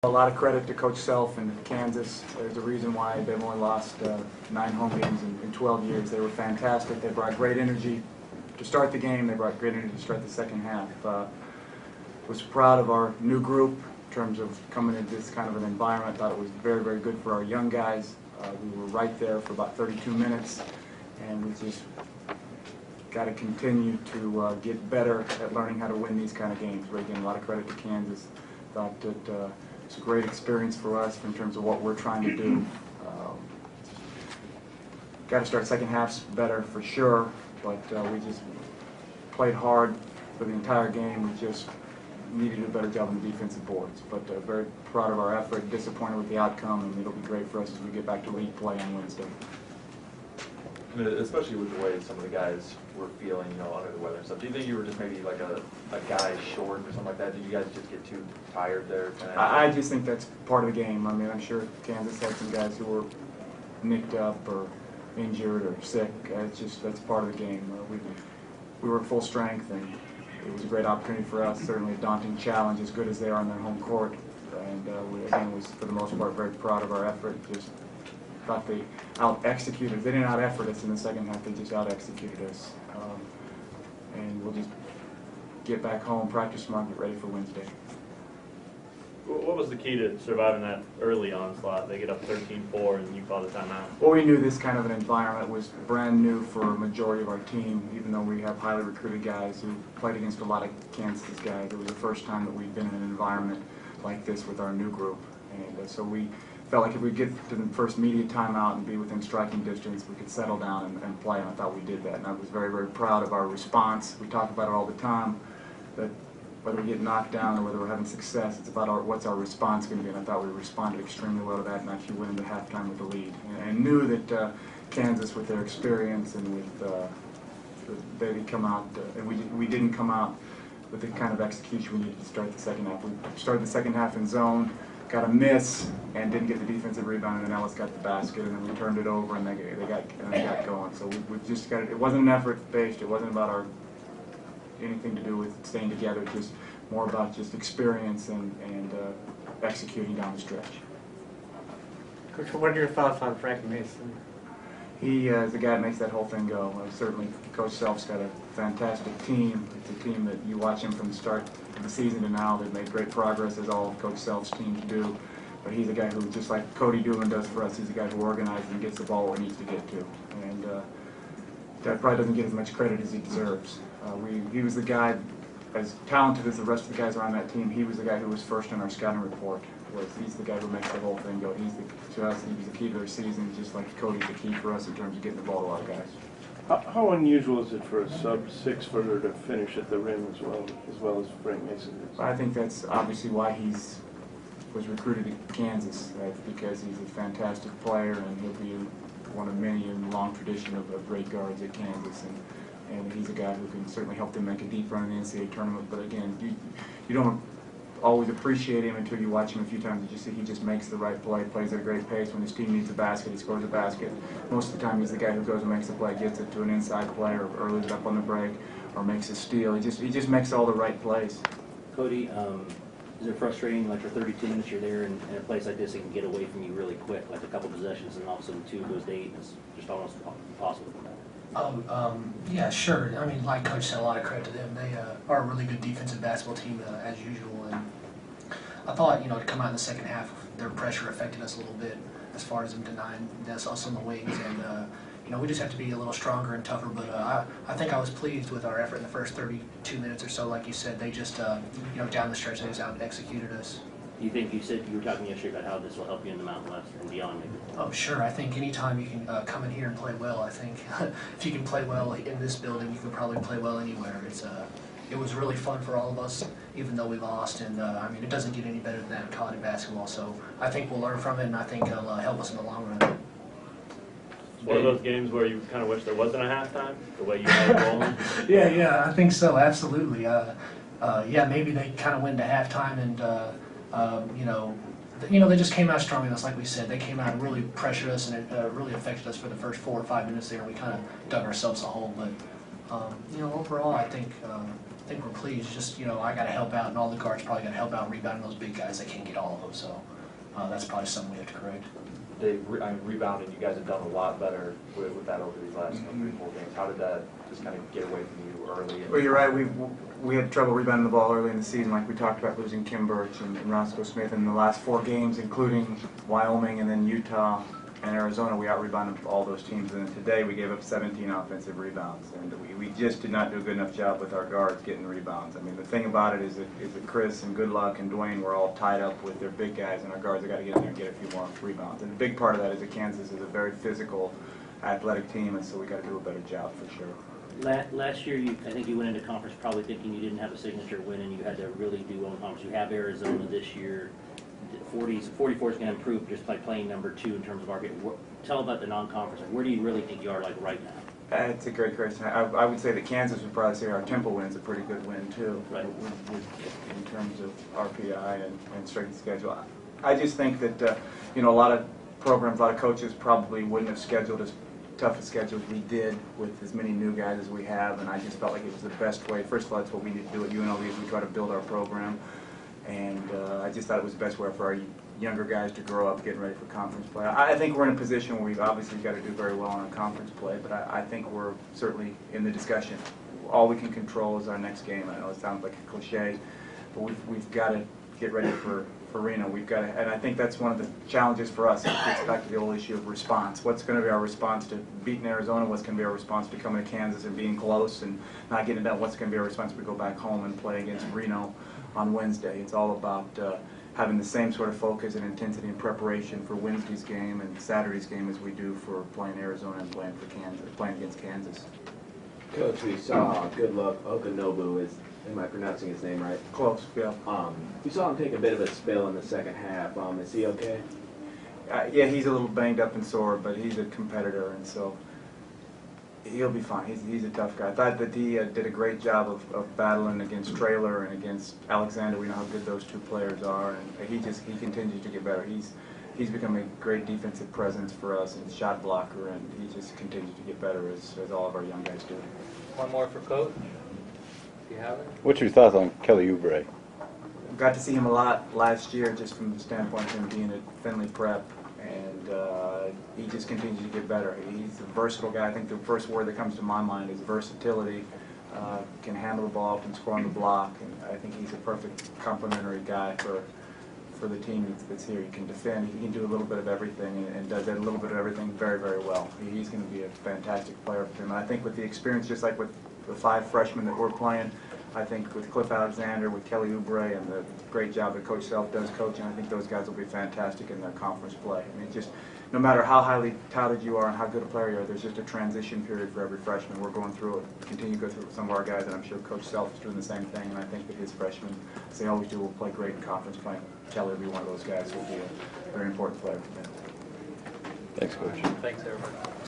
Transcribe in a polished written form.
A lot of credit to Coach Self and Kansas. There's a reason why they've only lost 9 home games in 12 years. They were fantastic. They brought great energy to start the game. They brought great energy to start the second half. Was proud of our new group in terms of coming into this kind of an environment. Thought it was very, very good for our young guys. We were right there for about 32 minutes, and we just got to continue to get better at learning how to win these kind of games. But again, a lot of credit to Kansas. Thought that it's a great experience for us in terms of what we're trying to do. Got to start second halves better for sure, but we just played hard for the entire game. We just needed to do a better job on the defensive boards. But very proud of our effort, disappointed with the outcome, and it'll be great for us as we get back to league play on Wednesday. I mean, especially with the way some of the guys were feeling, under the weather and stuff. Do you think you were just maybe like a guy short or something like that? Did you guys just get too tired there? I just think that's part of the game. I mean, I'm sure Kansas had some guys who were nicked up or injured or sick. That's part of the game. We were at full strength, and it was a great opportunity for us. Certainly a daunting challenge, as good as they are on their home court. And we again was for the most part very proud of our effort. Just thought they out-executed. They didn't out-effort us in the second half. They just out-executed us. And we'll just get back home, practice smart, get ready for Wednesday. What was the key to surviving that early onslaught? They get up 13-4 and you call the timeout. Well, we knew this kind of an environment was brand new for a majority of our team, even though we have highly recruited guys who played against a lot of Kansas guys. It was the first time that we'd been in an environment like this with our new group. And so we felt like if we get to the first media timeout and be within striking distance, we could settle down and play, and I thought we did that. And I was very, very proud of our response. We talk about it all the time, that whether we get knocked down or whether we're having success, it's about what's our response going to be, and I thought we responded extremely well to that and actually went into halftime with the lead. And knew that Kansas, with their experience and with they'd come out, and we didn't come out with the kind of execution we needed to start the second half. We started the second half in zone, got a miss, and didn't get the defensive rebound, and then Ellis got the basket, and then we turned it over, and they got going. So we just got it. It wasn't an effort-based. It wasn't about anything to do with staying together. Just more about just experience and executing down the stretch. Coach, what are your thoughts on Frank Mason? He is the guy that makes that whole thing go. Certainly, Coach Self's got a fantastic team. It's a team that you watch him from the start of the season to now. They've made great progress, as all of Coach Self's teams do. But he's a guy who, just like Cody Doolin does for us, he's a guy who organizes and gets the ball where he needs to get to. And that probably doesn't get as much credit as he deserves. He was the guy, as talented as the rest of the guys around that team, he was the guy who was first in our scouting report. He's the guy who makes the whole thing go. To us, he was the key to our season, just like Cody's the key for us in terms of getting the ball to our guys. How unusual is it for a sub-6-footer to finish at the rim as well as Frank Mason is? I think that's obviously why was recruited to Kansas. That's because he's a fantastic player, and he'll be one of many in a long tradition of great guards at Kansas. And he's a guy who can certainly help them make a deep run in the NCAA tournament. But again, you don't always appreciate him until you watch him a few times. You just see he just makes the right play, plays at a great pace. When his team needs a basket, he scores a basket. Most of the time, he's the guy who goes and makes the play, gets it to an inside player, or leaves it up on the break, or makes a steal. He just makes all the right plays. Cody, is it frustrating, like for 32 minutes you're there in a place like this, it can get away from you really quick, like a couple possessions, and all of a sudden 2 goes to 8, and it's just almost impossible. Yeah, sure. I mean, like Coach said, a lot of credit to them. They are a really good defensive basketball team as usual. And I thought, to come out in the second half, their pressure affected us a little bit as far as them denying us on the wings. And, we just have to be a little stronger and tougher. But I think I was pleased with our effort in the first 32 minutes or so. Like you said, they just, down the stretch, they just out-executed us. You think you were talking yesterday about how this will help you in the Mountain West and beyond, maybe? Oh, sure. I think anytime you can come in here and play well, I think if you can play well in this building, you can probably play well anywhere. It was really fun for all of us, even though we lost. And I mean, it doesn't get any better than that in college basketball. So I think we'll learn from it, and I think it'll help us in the long run. It's one of those games where you kind of wish there wasn't a halftime, the way you had it rolling. Yeah, I think so. Absolutely. Yeah, maybe they kind of went to halftime and. They just came out strong with us, like we said. They came out and really pressured us, and it really affected us for the first 4 or 5 minutes there. We kind of dug ourselves a hole, but Overall, I think we're pleased. Just, I got to help out, and all the guards probably got to help out rebounding those big guys. They can't get all of them, so that's probably something we have to correct. Rebounding, you guys have done a lot better with that over these last 3-4 games. How did that just kind of get away from you early? Well, you're right. We had trouble rebounding the ball early in the season, like we talked about losing Kim Birch and Roscoe Smith. In the last 4 games, including Wyoming and then Utah and Arizona, we out-rebounded all those teams. And then today we gave up 17 offensive rebounds. And we just did not do a good enough job with our guards getting rebounds. I mean, the thing about it is that Chris and Goodluck and Dwayne were all tied up with their big guys, and our guards have got to get in there and get a few more rebounds. And the big part of that is that Kansas is a very physical, athletic team, and so we got to do a better job for sure. Last year, I think you went into conference probably thinking you didn't have a signature win and you had to really do well in conference. You have Arizona this year. 44 is going to improve just by playing number 2 in terms of RPI. Tell about the non-conference. Where do you really think you are right now? It's a great question. I would say that Kansas would probably say our Temple win's a pretty good win too, Right. in terms of RPI and strength of schedule. I just think that a lot of programs, a lot of coaches probably wouldn't have scheduled as tough a schedule as we did with as many new guys as we have, and I just felt like it was the best way. First of all, that's what we need to do at UNLV is we try to build our program, and I just thought it was the best way for our younger guys to grow up getting ready for conference play. I think we're in a position where we've obviously got to do very well on conference play, but I think we're certainly in the discussion. All we can control is our next game. I know it sounds like a cliche, but we've got to get ready for Reno. We've got to, and I think that's one of the challenges for us. It gets back to the old issue of response. What's going to be our response to beating Arizona? What's going to be our response to coming to Kansas and being close and not getting it done? What's going to be our response if we go back home and play against Reno on Wednesday? It's all about having the same sort of focus and intensity and preparation for Wednesday's game and Saturday's game as we do for playing Arizona and playing against Kansas. Coach, we saw Goodluck Okanobu am I pronouncing his name right? Close, yeah. We saw him take a bit of a spill in the second half. Is he okay? Yeah, he's a little banged up and sore, but he's a competitor, and so he'll be fine. He's a tough guy. I thought that he did a great job of battling against Traylor and against Alexander. We know how good those 2 players are, and he continues to get better. He's become a great defensive presence for us and shot blocker, and he just continues to get better as all of our young guys do. One more for Coach, if you have it. What's your thoughts on Kelly Oubre? Got to see him a lot last year, just from the standpoint of him being at Findlay Prep, and he just continues to get better. He's a versatile guy. I think the first word that comes to my mind is versatility. Can handle the ball, can score on the block, and I think he's a perfect complementary guy for the team that's here. He can defend, he can do a little bit of everything, and does a little bit of everything very, very well. He's going to be a fantastic player for him. And I think with the experience, just like with the 5 freshmen that we're playing, I think with Cliff Alexander, with Kelly Oubre, and the great job that Coach Self does coaching, I think those guys will be fantastic in their conference play. I mean, just no matter how highly touted you are and how good a player you are, there's just a transition period for every freshman. We're going through it, continue to go through it with some of our guys, and I'm sure Coach Self is doing the same thing, and I think that his freshmen, as they always do, will play great in conference play. Kelly will be one of those guys who will be a very important player for them. Thanks, Coach. Thanks, everybody.